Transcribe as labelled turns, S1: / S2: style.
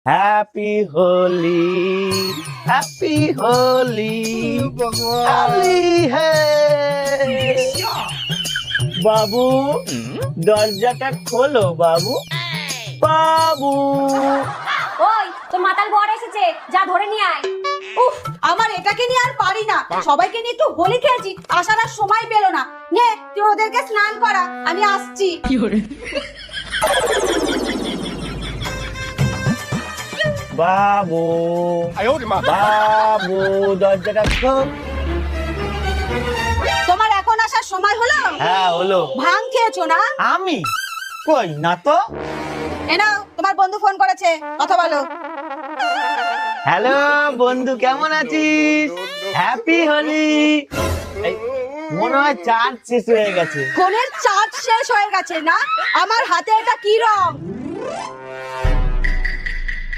S1: Happy Holi, happy Holi, Holi হে। বাবু দরজাটা খোলো বাবু, বাবু।
S2: ওই তোর মাতাল বর এসেছে, যা ধরে নিয়ে আয়।
S3: উফ, আমার এটাকে নিয়ে আর পারি না। সবাইকে নিয়ে একটু হোলি খেলছি, আসার আর সময় পেলো না। নে তুই ওদেরকে স্নান করা, আমি আসছি।
S1: বাবু বাবু দরজাটা খোল।
S3: তোমার এখন আসার সময় হলো?
S1: হ্যাঁ হলো।
S3: ভাং খেয়েছো না?
S1: আমি কই না তো।
S3: এ নাও, তোমার বন্ধু ফোন করেছে, কথা বলো।
S1: হ্যালো বন্ধু, কেমন আছিস? হ্যাপি হোলি। এই, মনে হয় চার্জ শেষ হয়ে গেছে।
S3: ফোনের চার্জ শেষ হয়ে গেছে না? আমার হাতে এটা কি রং?